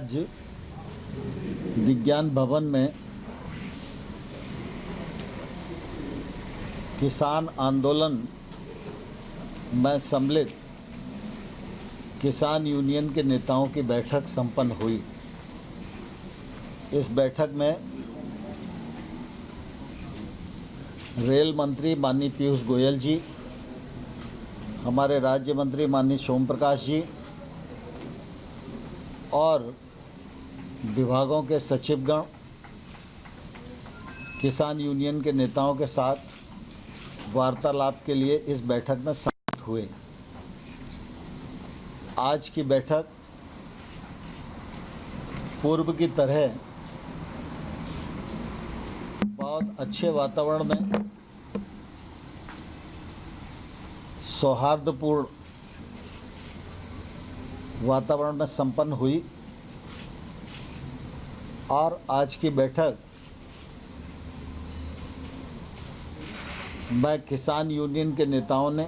आज विज्ञान भवन में किसान आंदोलन में सम्मिलित किसान यूनियन के नेताओं की बैठक संपन्न हुई। इस बैठक में रेल मंत्री माननीय पीयूष गोयल जी, हमारे राज्य मंत्री माननीय सोम प्रकाश जी और विभागों के सचिवगण किसान यूनियन के नेताओं के साथ वार्तालाप के लिए इस बैठक में सम्मिलित हुए। आज की बैठक पूर्व की तरह बहुत अच्छे वातावरण में सौहार्दपूर्ण वातावरण में संपन्न हुई और आज की बैठक में किसान यूनियन के नेताओं ने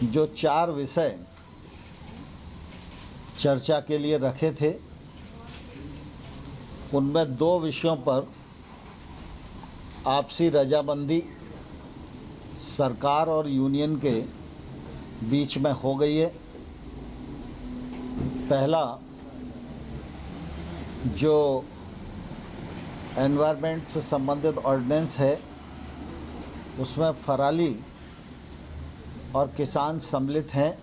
जो 4 विषय चर्चा के लिए रखे थे, उनमें 2 विषयों पर आपसी रजामंदी सरकार और यूनियन के बीच में हो गई है। पहला जो एनवायरनमेंट से संबंधित ऑर्डिनेंस है, उसमें फराली और किसान सम्मिलित हैं।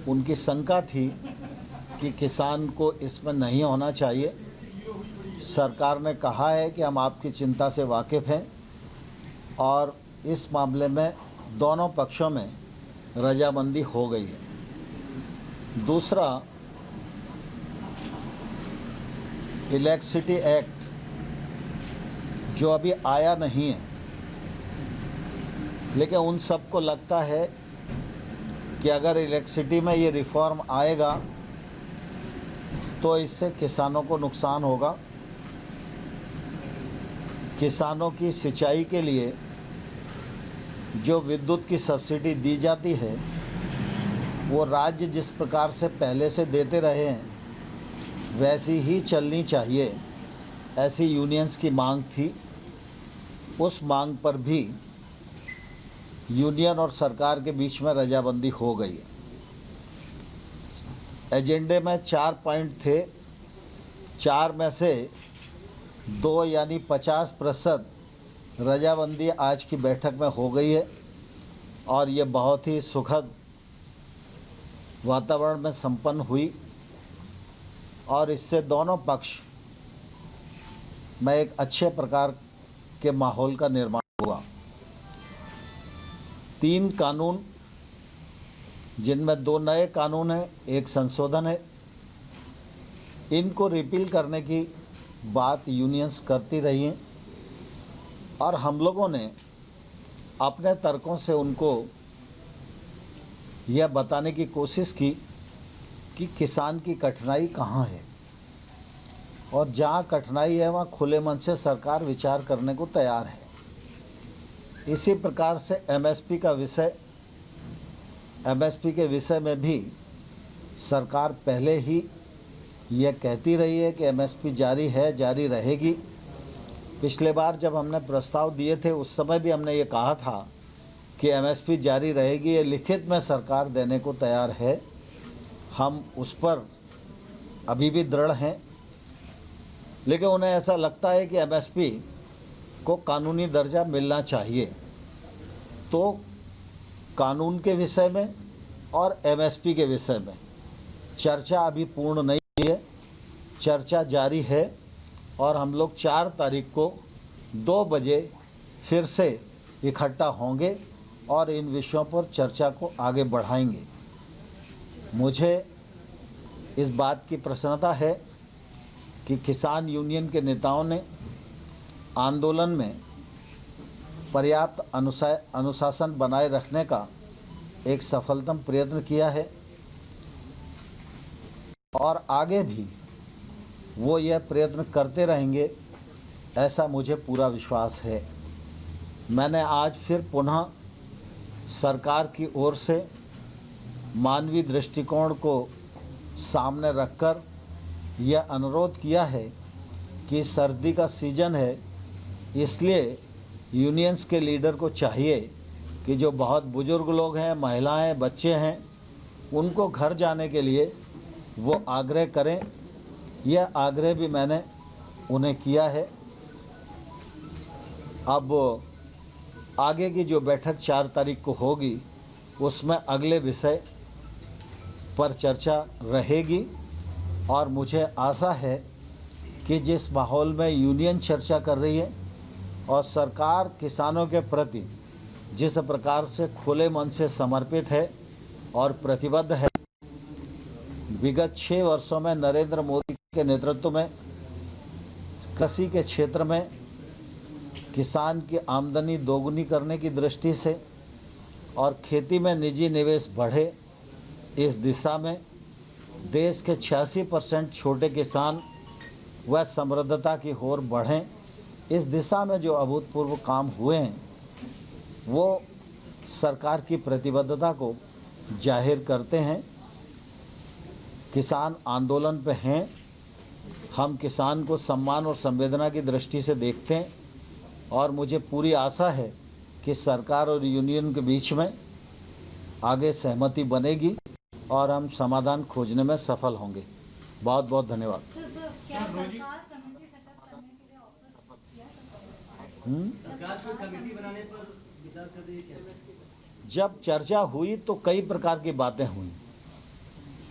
उनकी शंका थी कि किसान को इसमें नहीं होना चाहिए। सरकार ने कहा है कि हम आपकी चिंता से वाकिफ़ हैं और इस मामले में दोनों पक्षों में रजामंदी हो गई है। दूसरा, इलेक्ट्रिसिटी एक्ट जो अभी आया नहीं है, लेकिन उन सबको लगता है कि अगर इलेक्ट्रिसिटी में ये रिफॉर्म आएगा तो इससे किसानों को नुकसान होगा। किसानों की सिंचाई के लिए जो विद्युत की सब्सिडी दी जाती है, वो राज्य जिस प्रकार से पहले से देते रहे हैं वैसी ही चलनी चाहिए, ऐसी यूनियंस की मांग थी। उस मांग पर भी यूनियन और सरकार के बीच में रजामंदी हो गई। एजेंडे में 4 पॉइंट थे, 4 में से 2 यानी 50% रजामंदी आज की बैठक में हो गई है और ये बहुत ही सुखद वातावरण में संपन्न हुई और इससे दोनों पक्ष में एक अच्छे प्रकार के माहौल का निर्माण हुआ। 3 कानून, जिनमें 2 नए कानून हैं, 1 संशोधन है, इनको रिपील करने की बात यूनियंस करती रही हैं और हम लोगों ने अपने तर्कों से उनको यह बताने की कोशिश की कि किसान की कठिनाई कहाँ है और जहाँ कठिनाई है वहाँ खुले मन से सरकार विचार करने को तैयार है। इसी प्रकार से एमएसपी के विषय में भी सरकार पहले ही यह कहती रही है कि एमएसपी जारी है, जारी रहेगी। पिछले बार जब हमने प्रस्ताव दिए थे उस समय भी हमने ये कहा था कि एमएसपी जारी रहेगी, ये लिखित में सरकार देने को तैयार है। हम उस पर अभी भी दृढ़ हैं, लेकिन उन्हें ऐसा लगता है कि एमएसपी को कानूनी दर्जा मिलना चाहिए। तो कानून के विषय में और एमएसपी के विषय में चर्चा अभी पूर्ण नहीं हुई है, चर्चा जारी है और हम लोग 4 तारीख को 2 बजे फिर से इकट्ठा होंगे और इन विषयों पर चर्चा को आगे बढ़ाएंगे। मुझे इस बात की प्रसन्नता है कि किसान यूनियन के नेताओं ने आंदोलन में पर्याप्त अनुशासन बनाए रखने का एक सफलतम प्रयत्न किया है और आगे भी वो यह प्रयत्न करते रहेंगे, ऐसा मुझे पूरा विश्वास है। मैंने आज फिर पुनः सरकार की ओर से मानवीय दृष्टिकोण को सामने रखकर यह अनुरोध किया है कि सर्दी का सीज़न है, इसलिए यूनियंस के लीडर को चाहिए कि जो बहुत बुज़ुर्ग लोग हैं, महिलाएं, बच्चे हैं, उनको घर जाने के लिए वो आग्रह करें। यह आग्रह भी मैंने उन्हें किया है। अब आगे की जो बैठक 4 तारीख को होगी उसमें अगले विषय पर चर्चा रहेगी और मुझे आशा है कि जिस माहौल में यूनियन चर्चा कर रही है और सरकार किसानों के प्रति जिस प्रकार से खुले मन से समर्पित है और प्रतिबद्ध है, विगत 6 वर्षों में नरेंद्र मोदी के नेतृत्व में कृषि के क्षेत्र में किसान की आमदनी दोगुनी करने की दृष्टि से और खेती में निजी निवेश बढ़े, इस दिशा में देश के 86% छोटे किसान व समृद्धता की ओर बढ़ें, इस दिशा में जो अभूतपूर्व काम हुए हैं वो सरकार की प्रतिबद्धता को जाहिर करते हैं। किसान आंदोलन पे हैं, हम किसान को सम्मान और संवेदना की दृष्टि से देखते हैं और मुझे पूरी आशा है कि सरकार और यूनियन के बीच में आगे सहमति बनेगी और हम समाधान खोजने में सफल होंगे। बहुत बहुत धन्यवाद। सरकार को कमेटी बनाने पर विचार कर रही है क्या? जब चर्चा हुई तो कई प्रकार की बातें हुई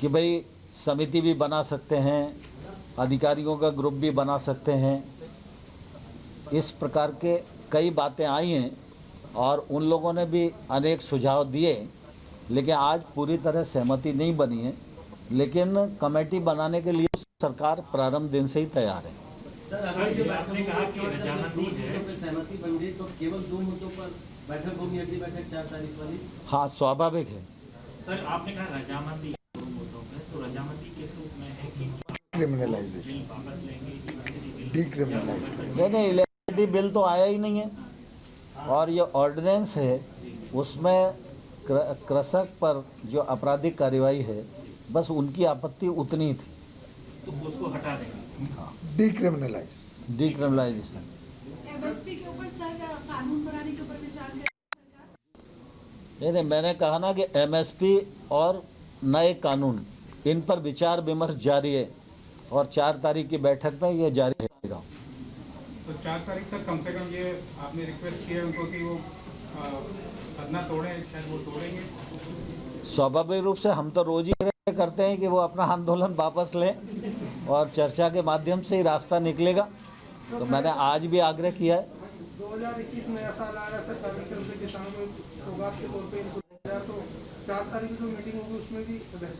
कि भाई समिति भी बना सकते हैं, अधिकारियों का ग्रुप भी बना सकते हैं, इस प्रकार के कई बातें आई हैं और उन लोगों ने भी अनेक सुझाव दिए, लेकिन आज पूरी तरह सहमति नहीं बनी है। लेकिन कमेटी बनाने के लिए सरकार प्रारंभ दिन से ही तैयार है। सर आपने कहा कि रजामंदी है, सहमति बन गई तो केवल 2 मुद्दों पर बैठक होगी, अगली बैठक 4 तारीख वाली। हाँ, स्वाभाविक है। सर आपने कहा रजामंदी 2 मुद्दों पे, तो रजामंदी किस रूप में है कि क्रिमिनलाइजेशन, वापस लेंगे, डीक्रिमिनलाइजेशन। नहीं, इलेक्ट्रिसिटी बिल तो आया ही नहीं है और ये ऑर्डिनेंस है, उसमें कृषक पर जो आपराधिक कार्रवाई है बस उनकी आपत्ति उतनी थी। तो उसको हटा देंगे। डिक्रिमिनलाइजेशन। एमएसपी के ऊपर सर कानून बनाने के ऊपर विचार करें सरकार? नहीं, मैंने कहा ना कि एमएसपी और नए कानून, इन पर विचार विमर्श जारी है और 4 तारीख की बैठक में ये जारी रहेगा। तो 4 तारीख तक कम से कम ये आपने रिक्वेस्ट किया उनको कि वो धरना तोड़ें, शायद वो तोड़ेंगे। स्वाभाविक रूप से हम तो रोज ही करते हैं कि वो अपना आंदोलन वापस लें और चर्चा के माध्यम से ही रास्ता निकलेगा। तो मैंने आज भी आग्रह किया है। 2021 नया साल आ रहा है, सरकार की तरफ से किसानों को सौगात के तौर पे इनको दिया, तो 4 तारीख को जो मीटिंग होगी उसमें भी